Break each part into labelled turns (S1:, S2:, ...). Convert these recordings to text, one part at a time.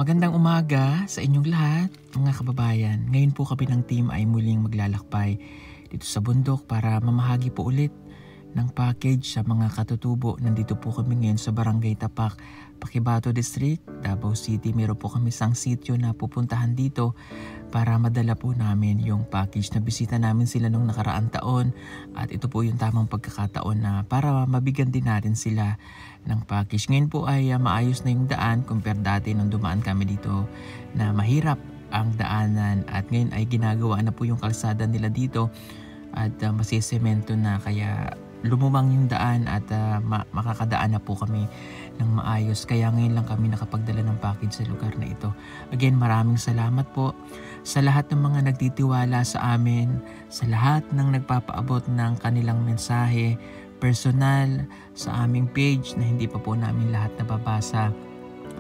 S1: Magandang umaga sa inyong lahat, mga kababayan. Ngayon po kami ng team ay muling maglalakbay dito sa bundok para mamahagi po ulit ng package sa mga katutubo. Nandito po kami ngayon sa Barangay Tapak, Paquibato District, Davao City. Meron po kami isang sitio na pupuntahan dito para madala po namin yung package. Nabisita namin sila nung nakaraang taon at ito po yung tamang pagkakataon na para mabigyan din natin sila ng package. Ngayon po ay maayos na yung daan compare dati nung dumaan kami dito na mahirap ang daanan, at ngayon ay ginagawa na po yung kalsada nila dito at masisemento na, kaya lumumang yung daan at makakadaan na po kami ng maayos. Kaya ngayon lang kami nakapagdala ng package sa lugar na ito. Again, maraming salamat po sa lahat ng mga nagtitiwala sa amin, sa lahat ng nagpapaabot ng kanilang mensahe personal sa aming page na hindi pa po namin lahat nababasa.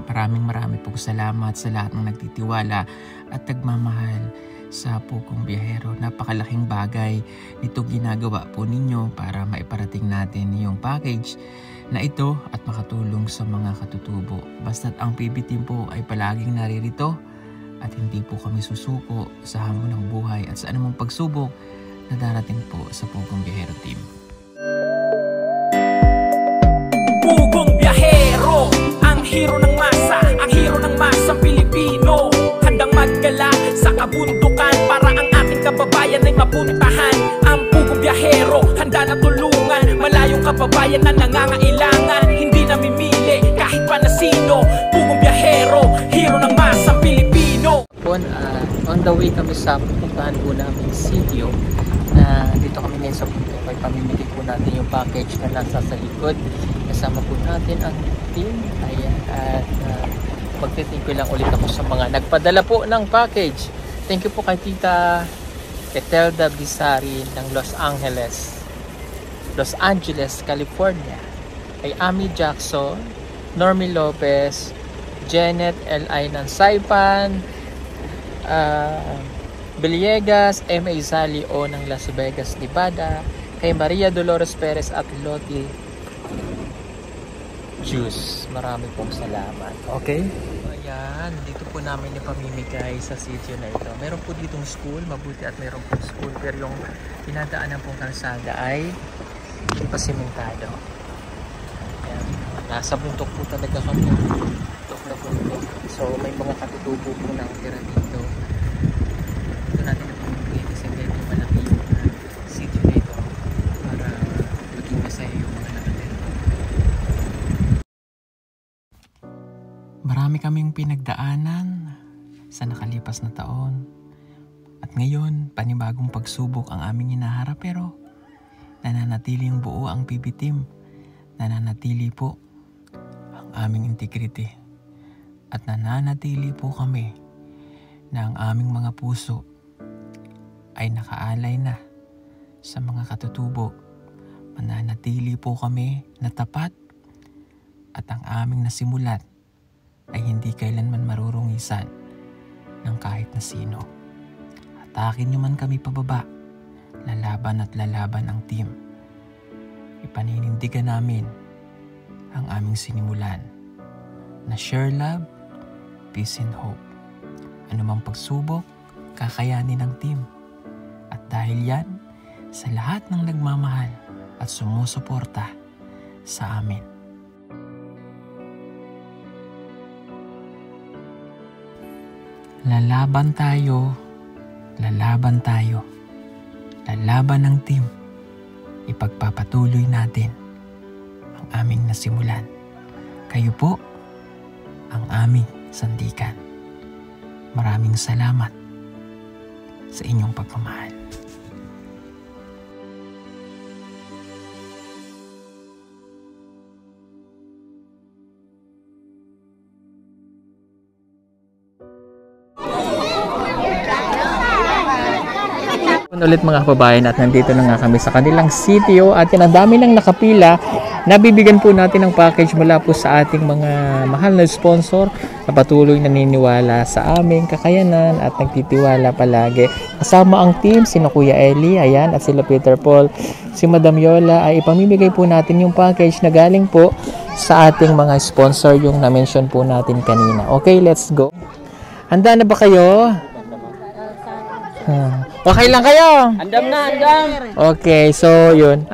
S1: Marami po salamat sa lahat ng nagtitiwala at nagmamahal sa Pugong Biyahero. Napakalaking bagay nitong ginagawa po ninyo para maiparating natin yung package na ito at makatulong sa mga katutubo. Basta't ang PB Team po ay palaging naririto at hindi po kami susuko sa hamon ng buhay at sa anumang pagsubok na darating po sa Pugong Biyahero Team.
S2: Pugong Biyahero, ang hero ng masa, ang hero ng masang Pilipino. Handang maggala sa kabundukan para ang ating kababayan ay mapuntahan. Ang Pugong Biyahero, handa na tulungan malayong kababayan na nangangailangan. Hindi namimili kahit pa na sino. Pugong Biyahero, hero ng masang Pilipino.
S1: On the way kami sa pupuntahan po namin sitio na dito kami ngayon sa bundok, ay pamimili po natin yung package na nasa sa likod. Kasama po natin ang team. Ayan, at magte-thank you lang ulit ako sa mga nagpadala po ng package. Thank you po kay Tita Etelda Bisari ng Los Angeles, California. Kay Ami Jackson, Normie Lopez, Janet L.I. ng Saipan, Villegas, M.A. Zali O ng Las Vegas, Nevada, kay Maria Dolores Perez at Loti Juice. Marami pong salamat. Okay? Ayan, dito po namin ipamimigay sa sitio na ito. Meron po ditong school, mabuti at meron pong school, pero yung pinadaanan pong kalsada ay pasimentado. Ayan, nasa buntok po talaga kami. Buntok na buntok. So may mga katutubo po na tira dito. Ito natin ipamimigay kasi medyo malaki yung sitio na ito para maging masaya yung mga nakatira. Marami kaming pinagdaanan sa nakalipas na taon. At ngayon, panibagong pagsubok ang aming hinaharap, pero nananatili yung buo ang PB Team. Nananatili po ang aming integrity. At nananatili po kami na ang aming mga puso ay nakaalay na sa mga katutubo. Mananatili po kami na tapat at ang aming nasimulat ay hindi kailanman marurungisan ng kahit na sino. Atakin nyo man kami pababa, lalaban at lalaban ang team. Ipaninindigan namin ang aming sinimulan na share love, peace and hope. Anumang pagsubok, kakayanin ng team. At dahil yan, sa lahat ng nagmamahal at sumusuporta sa amin. Lalaban tayo, lalaban tayo. Lalaban ng team. Ipagpapatuloy natin ang aming nasimulan. Kayo po ang aming sandikan. Maraming salamat sa inyong pagmamahal. Ulit mga kababayan, at nandito na nga kami sa kanilang sitio at yan, ang dami nang nakapila. Nabibigyan po natin ng package mula po sa ating mga mahal na sponsor na patuloy naniniwala sa aming kakayanan at nagtitiwala palagi. Kasama ang team, sina Kuya Eli, ayan, at sila Peter Paul, si Madam Yola, ay ipamimigay po natin yung package na galing po sa ating mga sponsor yung na-mention po natin kanina. Okay, let's go. Handa na ba kayo? Okay lang kayo?
S3: Andam na, andam.
S1: Okay, so yun.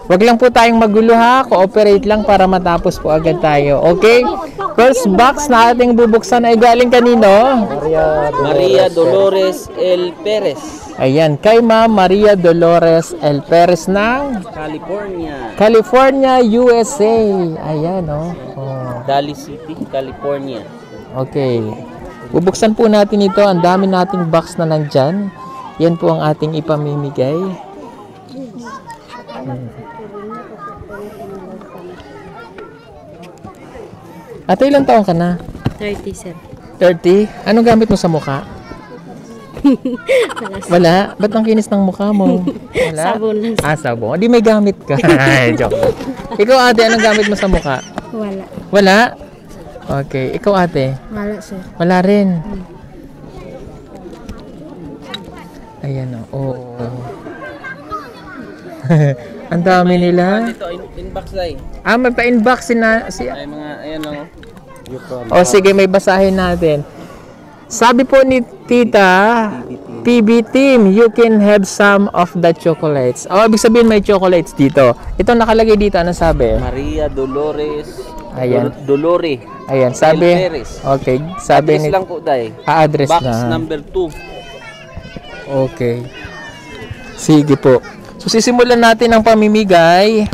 S1: Wag lang po tayong magulo ha. Cooperate lang para matapos po agad tayo. Okay? First box na ating bubuksan ay galing kanino?
S3: Maria Dolores L. Perez,
S1: Ayan, kay Ma'am Maria Dolores L. Perez ng
S3: California.
S1: California, USA. Ayan, oh.
S3: Daly City, California.
S1: Okay. Bubuksan po natin ito. Ang dami nating box na nandyan. Yan po ang ating ipamimigay. Ate, ilang taon ka na?
S4: 30, sir.
S1: 30? Anong gamit mo sa mukha? Wala? Ba't ang kinis ng mukha mo? Wala?
S4: Sabon lang.
S1: Sabon. Di may gamit ka. Joke. Ikaw ate, anong gamit mo sa mukha?
S4: Wala.
S1: Wala? Okay. Ikaw ate?
S4: Wala, sir.
S1: Wala rin. Ayan o. Oh. Ang dami nila.
S3: Ito, inbox tayo.
S1: May pa-inbox si
S3: Ay, mga, ayan lang oh.
S1: O sige, may basahin natin. Sabi po ni Tita, PB Team, you can have some of the chocolates. Ibig sabihin may chocolates dito. Ito nakalagay dito, ano sabi?
S3: Maria Dolores.
S1: Ayan.
S3: Dolore.
S1: Ayan, sabi.
S3: L. Perez.
S1: Okay, sabi
S3: Address
S1: ni
S3: lang po tayo.
S1: address
S3: Box
S1: na.
S3: number 2.
S1: Okay. Sige po. So sisimulan natin ang pamimigay.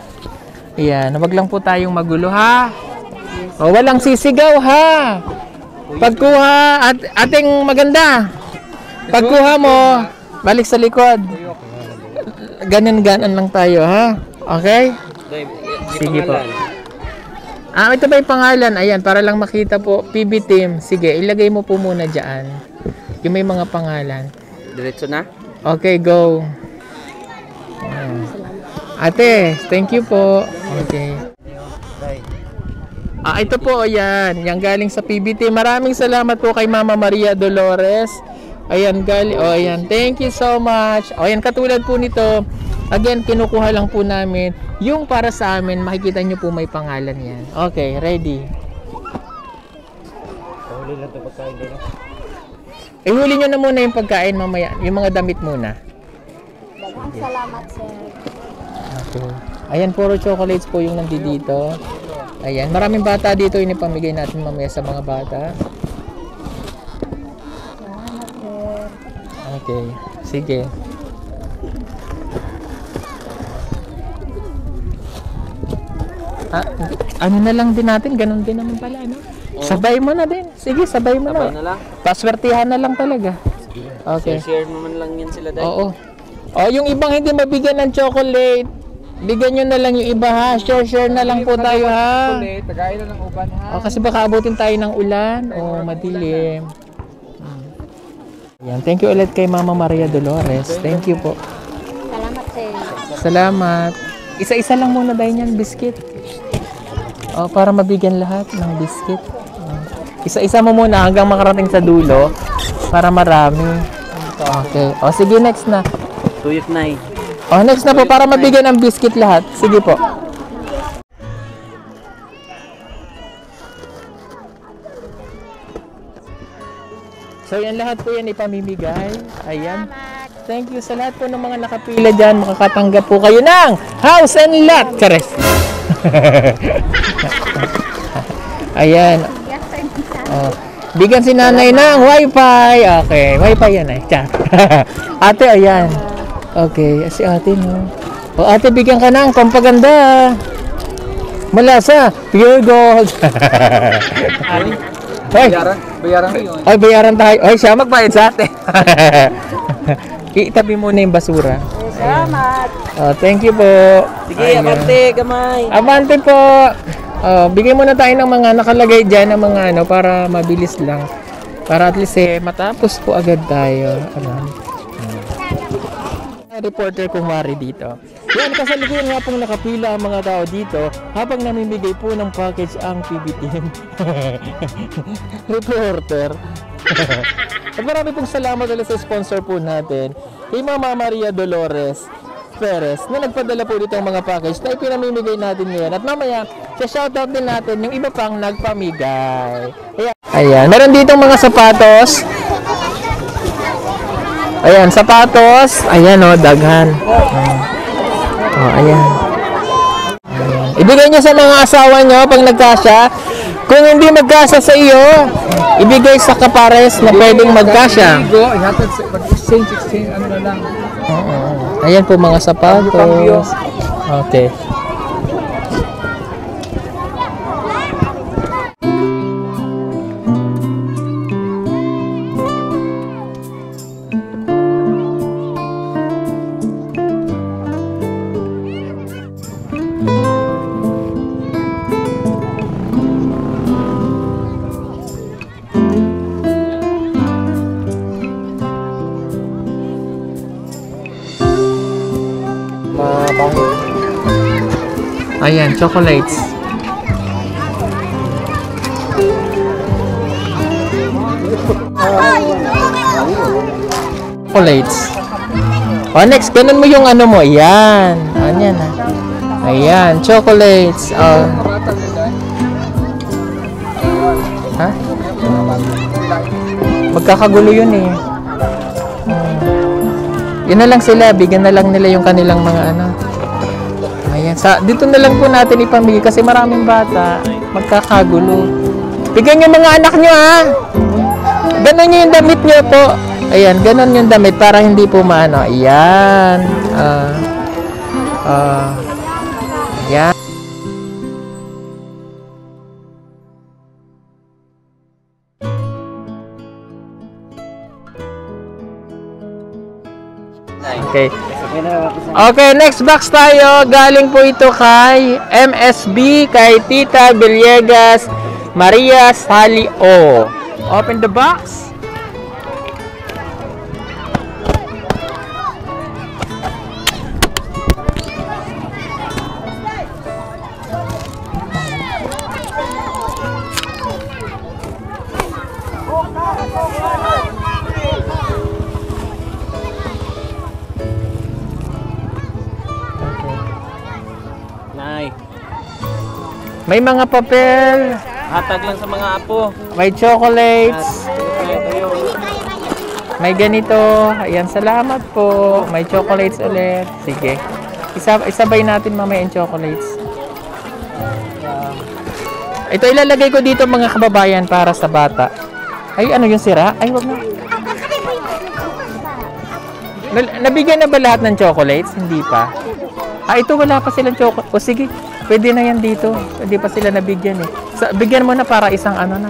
S1: Ayan, wag lang po tayong magulo ha. Walang sisigaw ha. Pagkuha ating maganda. Pagkuha mo, balik sa likod. Ganan-ganan lang tayo ha. Okay? Sige po. Ito ba yung pangalan? Ayan, para lang makita po. PB Team. Sige, ilagay mo po muna dyan. Yung may mga pangalan.
S3: Diretso na?
S1: Okay, go. Ate, thank you po. Okay. Ito po, ayan. Yang galing sa PBT. Maraming salamat po kay Mama Maria Dolores. Ayan, ayan. Thank you so much. Ayan, katulad po nito. Again, kinukuha lang po namin. Yung para sa amin, makikita nyo po may pangalan yan. Okay, ready. Ihuli nyo na muna yung pagkain mamaya. Yung mga damit muna.
S4: Salamat, sir.
S1: Okay. Ayan, puro chocolates po yung nandito. Ayan, maraming bata dito yung ipamigay natin mamaya sa mga bata.
S4: Salamat, sir.
S1: Okay, sige. Ano na lang din natin, ganun din naman pala, no? Sabay mo na din. Sige, sabay mo
S3: Sabay
S1: na.
S3: na lang.
S1: Paswertihan na lang talaga. Okay.
S3: Share naman lang yan sila dahil.
S1: Oo. Yung ibang hindi mabigyan ng chocolate, bigyan nyo na lang yung iba ha. Share na lang po tayo ha.
S3: Tagayin na ng uban ha.
S1: Kasi baka abutin tayo ng ulan o madilim. Yan. Thank you ulit kay Mama Maria Dolores. Thank you po.
S4: Salamat, sir.
S1: Salamat. Isa-isa lang muna dahil yan, biscuit. Para mabigyan lahat ng biscuit. Isa-isa mo muna hanggang makarating sa dulo para marami. Okay. Sige, next na.
S3: Tuyok na eh.
S1: Next na po para mabigyan ng biscuit lahat. Sige po. So yan lahat po yan ipamimigay. Ayan. Thank you sa lahat po ng mga nakapila dyan. Makakatanggap po kayo ng house and lot. Chares. Ayan. Bigyan si nanay ng wifi. Okay. Wifi yan ay. Ate, ayan. Okay. Si ate no. Ate, bigyan ka ng pampaganda. Mula sa Pure Gold.
S3: Bayaran yun.
S1: Bayaran tayo. Siya magbayad sa ate. Itabi muna yung basura.
S4: Salamat.
S1: Thank you po.
S3: Sige, abante, gamay.
S1: Abante po. Bigay muna tayo ng mga nakalagay dyan ng mga para mabilis lang. Para at least matapos po agad tayo. Reporter Kumari dito. Yan, kasalukuyan nga pong nakapila ang mga tao dito habang namimigay po ng package ang PB Team. Reporter. At marami pong salamat ulit sa sponsor po natin kay Mama Maria Dolores Perez na nagpadala po dito ang mga package na ipinamimigay natin ngayon. At mamaya, shoutout din natin yung iba pang nagpamigay. Ayan, meron dito mga sapatos. Ayan, sapatos. Ayan o, daghan. Oh, ayan. Ibigay nyo sa mga asawa nyo pag nagkasya. Kung hindi magkasya sa iyo, ibigay sa kapares na pwedeng magkasya.
S3: Exchange, ano na lang.
S1: Ayan po mga sapatos. Okay. Ayan, chocolates. Chocolates. Oh, next, ganun mo yung ano mo. Ayan. Ayan, ha. Ayan, chocolates. Oh. Ha? Magkakagulo yun eh. Yun na lang sila. Bigyan na lang nila yung kanilang mga ano. Ayan, dito na lang po natin ipamigay kasi maraming bata, magkakagulo. Bigyan nyo mga anak nyo ha. Ganon nyo yung damit nyo po. Ayan, ganon yung damit para hindi po maano. Ayan. Ayan. Okay. Okay, next box tayo. Galing po ito kay MSB, kay Tita Villegas Maria Sally O. Open the box. May mga papel.
S3: Hatag lang sa mga apo.
S1: May chocolates. May ganito. Ayan, salamat po. May chocolates ulit. Sige. Isabay natin mamaya yung chocolates. Ito ilalagay ko dito mga kababayan para sa bata. Ay, ano yung sira? Ay, wag na. Nabigyan na ba lahat ng chocolates? Hindi pa. Ito wala pa silang chocolate. O sige. Pwede na yan dito. Pwede pa sila nabigyan eh. Bigyan mo na para isang ano na.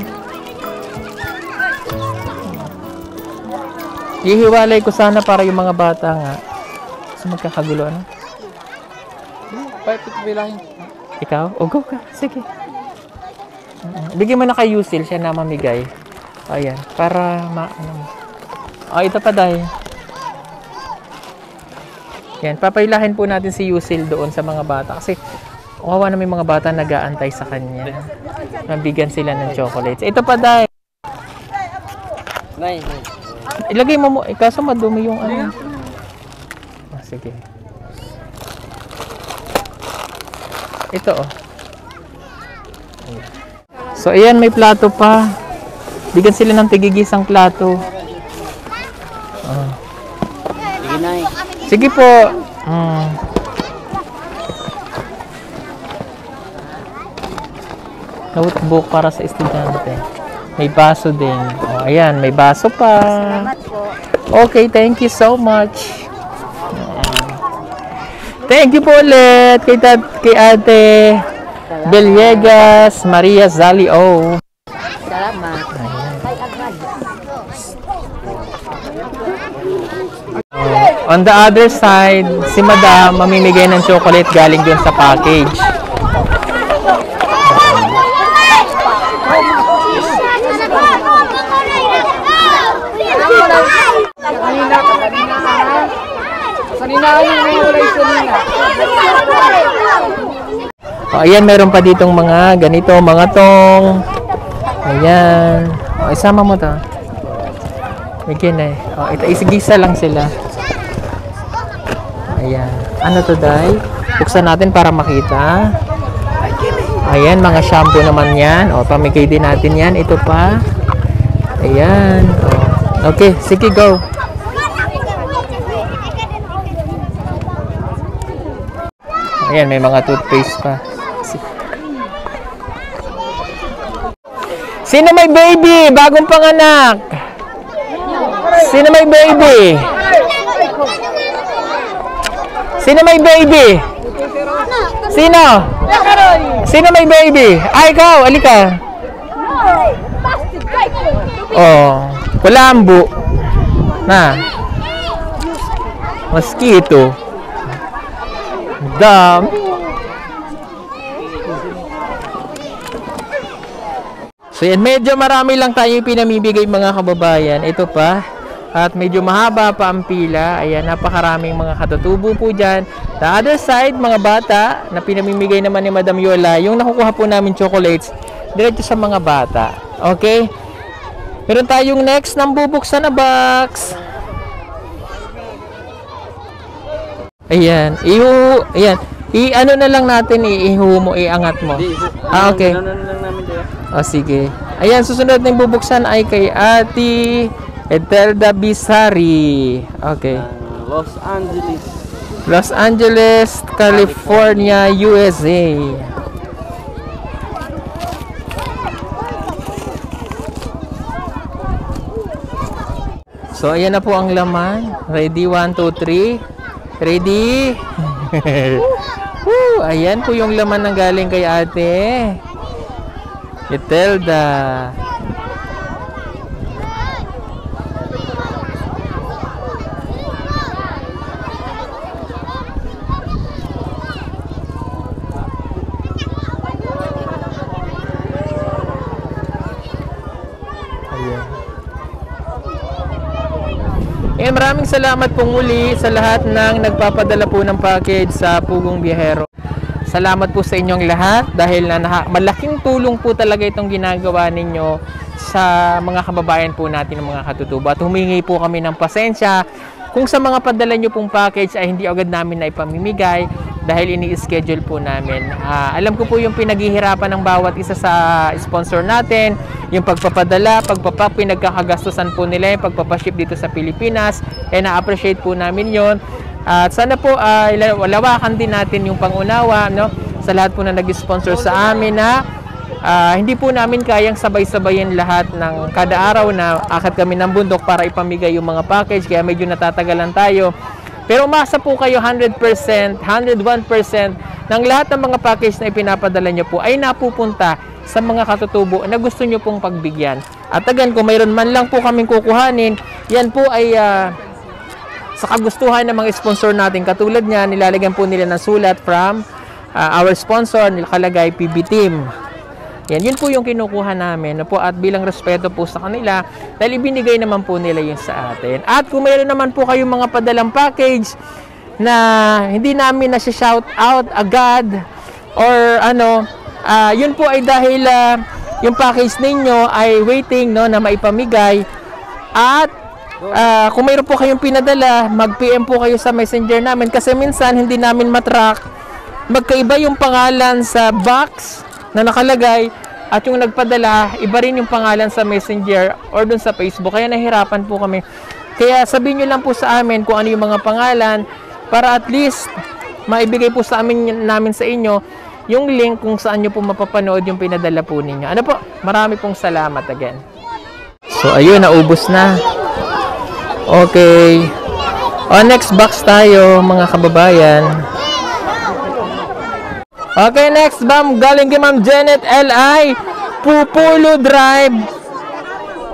S1: Ihiwalay ko sana para yung mga bata nga. Kasi magkakagulo ano. Ikaw? O go ka. Sige. Bigyan mo na kay Yusil siya na mamigay. Ayan. Para ito pa dahil. Yan. Papailahin po natin si Yusil doon sa mga bata. Kasi kawawa na may mga bata nag-aantay sa kanya. Mabigyan sila ng chocolates. Ito pa dahil. Ilagay mo mo. Kaso madumi yung ano. Sige. Ito oh. So ayan, may plato pa. Bigyan sila ng tigigisang plato. Sige po. Notebook para sa estudyante. May baso din. Oh, ayan, may baso pa.
S4: Salamat po.
S1: Okay, thank you so much. Thank you po ulit kay Ate Villegas Maria Sally O.
S4: Salamat.
S1: On the other side, si Madam mamimigay ng chocolate galing dun sa package. Oh, ayan, meron pa ditong mga ganito, mga tong. Ayan. Oh, isama mo to. Bigyan eh. Oh, ito isigisa lang sila. Ayan. Ano to, Day? Buksan natin para makita. Ayan, mga shampoo naman yan. O, pamigay din natin yan. Ito pa. Ayan. O. Okay, sige, go. Ayan, may mga toothpaste pa. Sino may baby? Bagong panganak. Sino may baby? Sino may baby? Sino? Sino may baby? Ay, ikaw. Alika. Oh, kulambo. Na. Mosquito. Dam. So yan, medyo marami lang tayo pinamibigay mga kababayan. Ito pa. At medyo mahaba pa ang pila. Ayan, napakaraming mga katutubo po dyan. The other side, mga bata na pinamimigay naman ni Madam Yola, yung nakukuha po namin chocolates, diretso sa mga bata. Okay? Meron tayong next na bubuksan na box. Ayan. Ayan. I-ano na lang natin, iiho mo, iangat mo. Ah, okay. O, sige. Ayan, susunod na yung bubuksan ay kay Ate Etelda Bisari. Okay. Los Angeles, California, USA. So, ayan na po ang laman. Ready? 1, 2, 3. Ready? Woo! Ayan po yung laman ng galing kay Ate Etelda. Maraming salamat pong muli sa lahat ng nagpapadala po ng package sa Pugong Biyahero. Salamat po sa inyong lahat dahil malaking tulong po talaga itong ginagawa ninyo sa mga kababayan po natin ng mga katutubo. At humingi po kami ng pasensya kung sa mga padala nyo pong package ay hindi agad namin na ipamimigay dahil ini-schedule po namin. Alam ko po yung pinaghihirapan ng bawat isa sa sponsor natin, yung pagpapadala, pinagkakagastusan po nila, yung pagpapaship dito sa Pilipinas, na-appreciate po namin yon. At sana po lawakan din natin yung pangunawa, no, sa lahat po na nag-sponsor sa amin na hindi po namin kayang sabay-sabayin lahat ng kada araw na akit kami ng bundok para ipamigay yung mga package, kaya medyo natatagalan tayo. Pero umasa po kayo 100%, 101% ng lahat ng mga package na ipinapadala nyo po ay napupunta sa mga katutubo na gusto nyo pong pagbigyan. At again, kung mayroon man lang po kaming kukuhanin, yan po ay sa kagustuhan ng mga sponsor natin. Katulad niya, nilalagyan po nila ng sulat from our sponsor, nilakalagay PB Team. Yan, yun po yung kinukuha namin po, at bilang respeto po sa kanila dahil ibinigay naman po nila yun sa atin. At kung mayroon naman po kayong mga padalang package na hindi namin na-shout out agad or ano, yun po ay dahil yung package ninyo ay waiting, no, na maipamigay. At kung mayroon po kayong pinadala, mag-PM po kayo sa messenger namin kasi minsan hindi namin matrack, magkaiba yung pangalan sa box na nakalagay at yung nagpadala, iba rin yung pangalan sa messenger or dun sa Facebook, kaya nahirapan po kami. Kaya sabihin nyo lang po sa amin kung ano yung mga pangalan para at least maibigay po sa namin sa inyo yung link kung saan nyo po mapapanood yung pinadala po ninyo. Ano po, marami pong salamat again. So ayun, naubos na. Okay, next box tayo mga kababayan. Okay, next galing kay Ma'am Janet L.I. Pupulo Drive,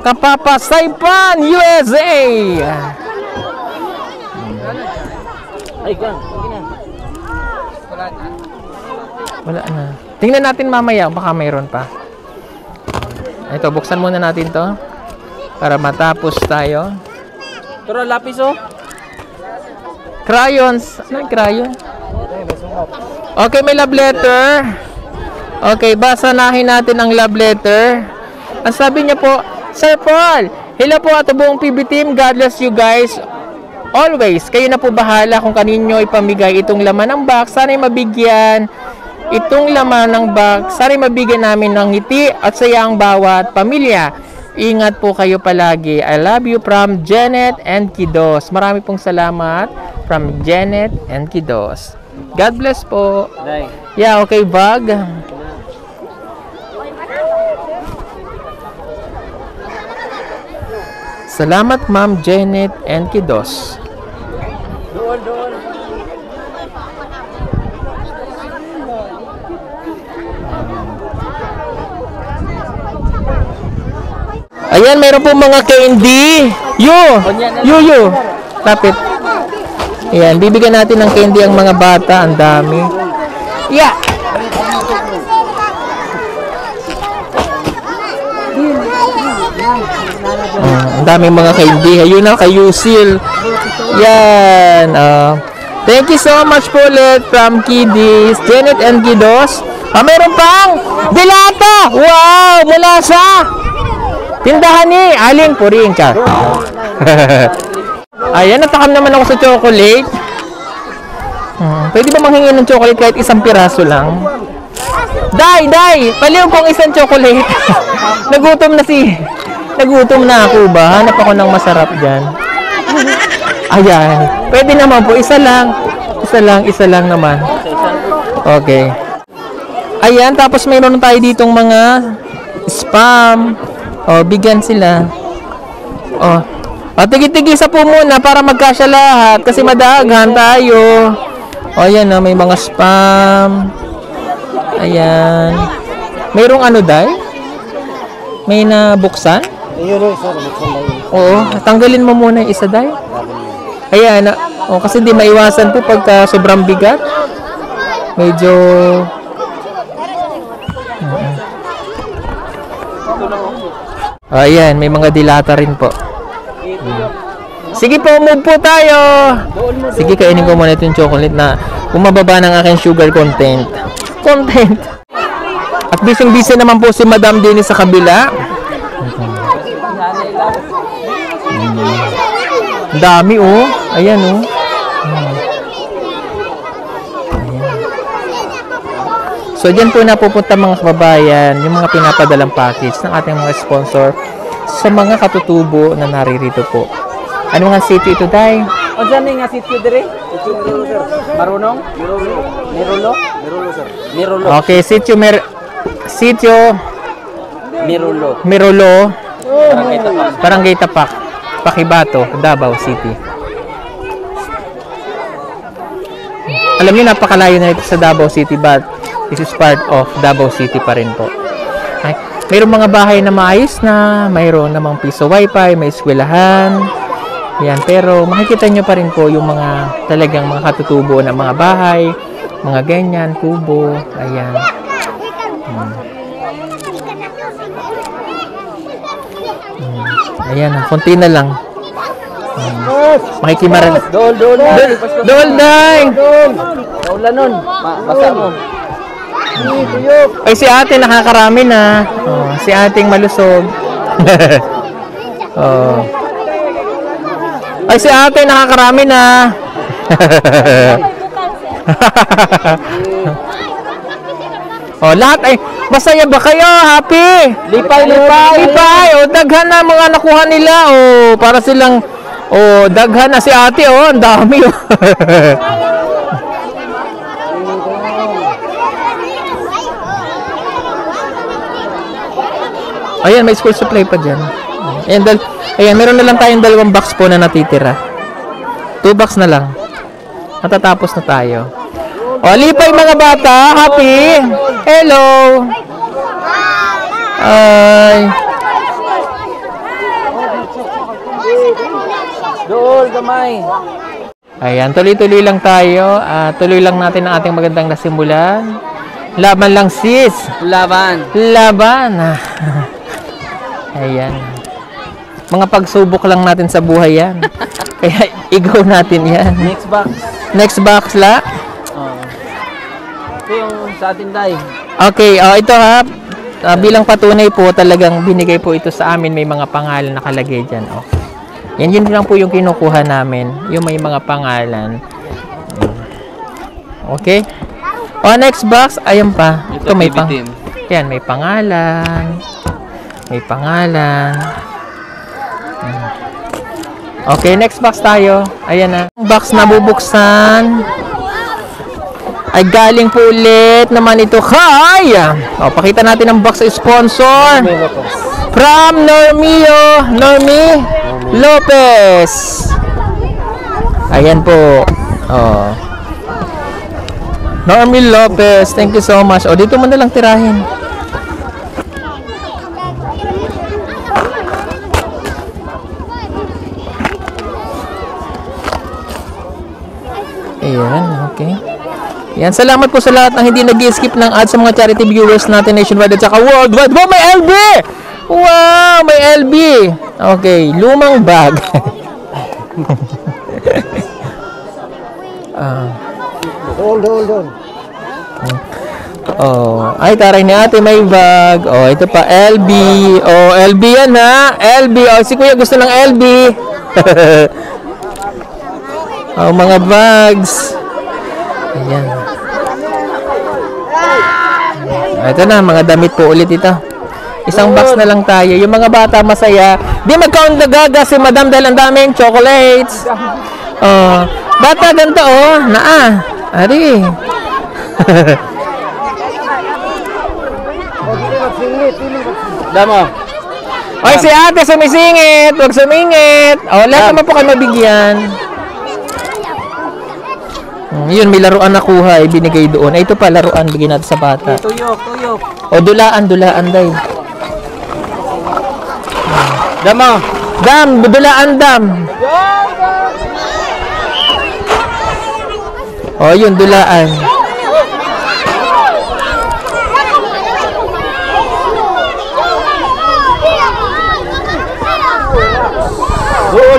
S1: Kapapasaypan, USA. Wala na. Tingnan natin mamaya, baka mayroon pa. Ito, buksan muna natin to para matapos tayo.
S3: Pero lapis, oh.
S1: Crayons. Ano yung crayon? Okay, may love letter. Okay, basanahin natin ang love letter. Ang sabi niya po, Sir Paul, hello po at buong PB team. God bless you guys always, kayo na po bahala kung kanino ipamigay itong laman ng box. Sana'y mabigyan itong laman ng box. Sana'y mabigyan namin ng ngiti at saya ang bawat pamilya. Ingat po kayo palagi. I love you from Janet and Kidos. Marami pong salamat from Janet and Kidos. God bless po. Yeah, okay, Bag. Salamat, Ma'am Janet and Kidos. Ayan, mayroon po mga candy. You. Lapit. Ayan, bibigyan natin ng candy ang mga bata. Ang dami. Yeah. Ang dami mga candy. Ayun na, kay Yusil. Yan. Thank you so much po ulit from Kiddies, Janet and Kidos. Mayroon pang dilata. Wow, mula sa tindahan ni Aling Puring, char. Ayan, natakam naman ako sa chocolate. Pwede ba manghingi ng chocolate kahit isang piraso lang? Day! Paliw kong isang chocolate. Nagutom na ako ba? Hanap ako ng masarap dyan. Ayan. Pwede naman po. Isa lang naman. Okay. Ayan, tapos mayroon tayo ditong mga spam. Bigyan sila. Tigi-tigisa po muna para magkasya lahat kasi madaghan tayo. Ayan na, may mga spam. Ayan. Mayroong ano, Day? May nabuksan? Oo, tanggalin mo muna yung isa, Day. Ayan, kasi hindi maiwasan po pagka sobrang bigat. Medyo ayan, may mga dilata rin po. Sige po, move po tayo. Sige, kainin ko muna itong chocolate na bumababa ng aking sugar content. At bising-busy naman po si Madam din sa kabila. Dami oh. Ayan oh. So, dyan po napupunta mga kababayan, yung mga pinapadalang package ng ating mga sponsor sa mga katutubo na naririto po. Ano nga city ito, Day?
S3: O dyan nga sityo dire? Marunong? Mirulo, sir. Mirulo.
S1: Okay, sityo Mirulo. Barangay Tapak. Pakibato, Davao City. Alam niyo, napakalayo na ito sa Davao City, but this is part of Davao City pa rin po. Okay. Mayroong mga bahay na maayos na, mayroon namang piso wifi, may eskwelahan. Yan, pero makikita nyo pa rin po yung mga talagang mga katutubo na mga bahay, mga ganyan, kubo, ayan. Ayan, konti na lang. Makikimaran.
S3: Dol,
S1: Day!
S3: Kaulan nun. Basa mo.
S1: Ay, si ate nakakarami na. Si ating malusog. Ay, si ate nakakarami na. Lahat ay masaya ba kayo? Happy? Lipay. Daghan na mga nakuha nila. Para silang daghan na si ate. Ang dami. Ayan, may school supply pa dyan. Ayan, meron na lang tayong 2 box po na natitira. 2 box na lang. Matatapos na tayo. Lipay mga bata. Happy. Hello. Ay.
S3: Dol, gamay.
S1: Ayan, tuloy-tuloy lang tayo. Tuloy lang natin ang ating magandang nasimulan. Laban lang, sis.
S3: Laban.
S1: Ayan. Mga pagsubok lang natin sa buhay yan. Kaya igaw natin yan. Next box la.
S3: Ito yung sa atin, Day.
S1: Okay, ito ha. Bilang patunay po, talagang binigay po ito sa amin. May mga pangalan nakalagay dyan. Yun lang po yung kinukuha namin. Yung may mga pangalan. Okay? O, next box. Ayun pa. Ito may yan, may pangalan. May pangalan. Okay, next box tayo. Ayan na. Ang box na bubuksan ay galing po ulit naman ito kay pakita natin ang box sponsor from Normie Lopez. Ayan po. Normie Lopez, thank you so much. Dito mo na lang tirahin. Ayan, okay. Yan, salamat po sa lahat ng hindi nag-skip ng ads sa mga charity viewers natin nationwide at saka worldwide. Wow, may LB! Wow, may LB! Okay, lumang bag.
S3: Hold on.
S1: Ay, taray ni ate, may bag. Ito pa, LB. LB yan ha. LB. Si kuya gusto ng LB. Mga bags. Ayan. Ito na, mga damit po ulit ito. Isang box na lang tayo. Yung mga bata masaya. Di mag-count na gaga si madam dahil ang daming chocolates. Bata ganito Ari.
S3: Damo.
S1: Oy, si ate sumisingit. Huwag sumingit. Lahat naman po kayo mabigyan. Yun, may laruan nakuha, binigay doon. Ito pa, laruan, bigyan natin sa bata.
S3: Tuyok.
S1: Dulaan, day.
S3: Damo.
S1: Dulaan. Yun, dulaan.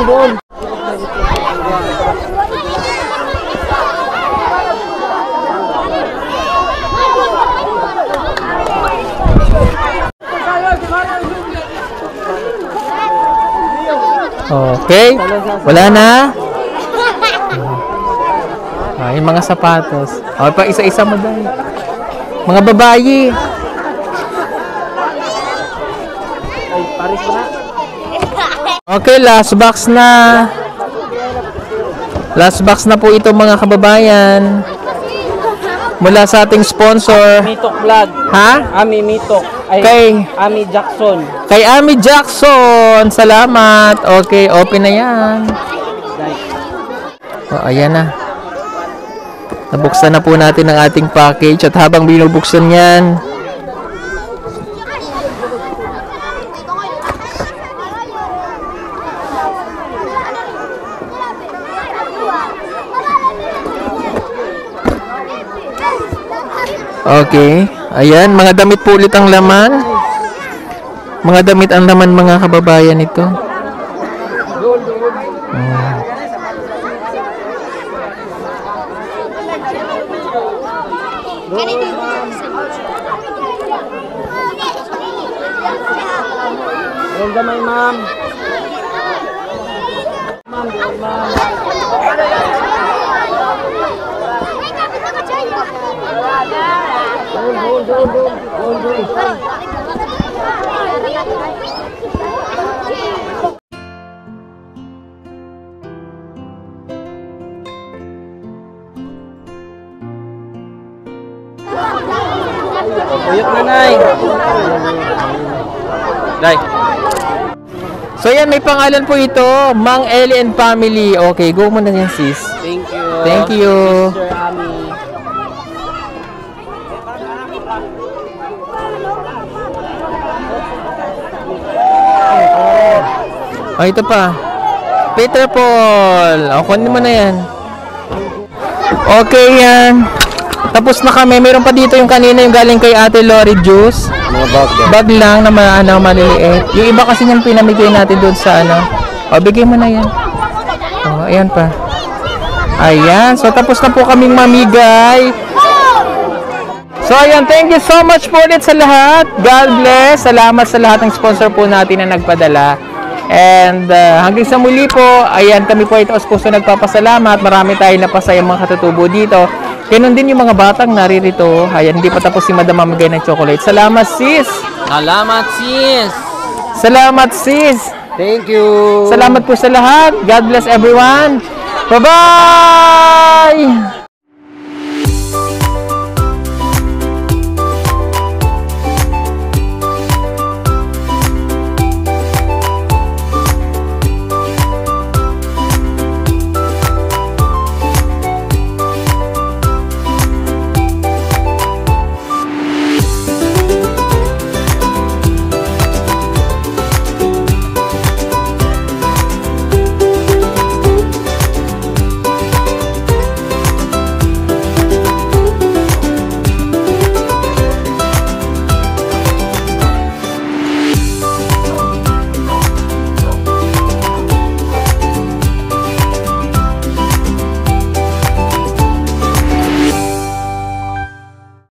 S3: Doon.
S1: Okay, wala na. Yung mga sapatos. Pa isa-isa mo dahil. Mga babayi. Okay, last box na. Last box na po ito mga kababayan. Mula sa ating sponsor.
S3: Mitok Vlog.
S1: Ha?
S3: Ami Mitok. Ami Jackson.
S1: Kay Ami Jackson. Salamat. Okay, open na yan. Ayan na. Nabuksan na po natin ang ating package. At habang binubuksan yan, okay. Ayan, mga damit po ulit ang laman. Mga damit ang laman mga kababayan ito.
S3: Yung gamay, ma'am. Uyok na, Nay. Day.
S1: So yan, may pangalan po ito, Mang Eli and Family. Okay, go muna yan, sis.
S3: Thank you.
S1: Thank you.
S3: Sister Ami.
S1: Ito pa. Peter Paul. Kunin mo na yan. Okay yan. Tapos na kami. Meron pa dito yung kanina yung galing kay Ate Lori Juice.
S3: Mga bag.
S1: Bag lang na maliliit. Yung iba kasi yung pinamigay natin doon sa bigay mo na yan. Ayan pa. Ayan. So tapos na po kaming mamigay. So ayan, thank you so much po ulit sa lahat. God bless. Salamat sa lahat ng sponsor po natin na nagpadala. And hanggang sa muli po, ayan, kami po ay taos puso nagpapasalamat. Marami tayong napasayang mga katutubo dito. Ganon din yung mga batang naririto. Ayan, hindi pa tapos si Madam mamigay ng chocolate. Salamat, sis!
S3: Salamat, sis!
S1: Salamat, sis!
S3: Thank you!
S1: Salamat po sa lahat. God bless everyone. Bye-bye!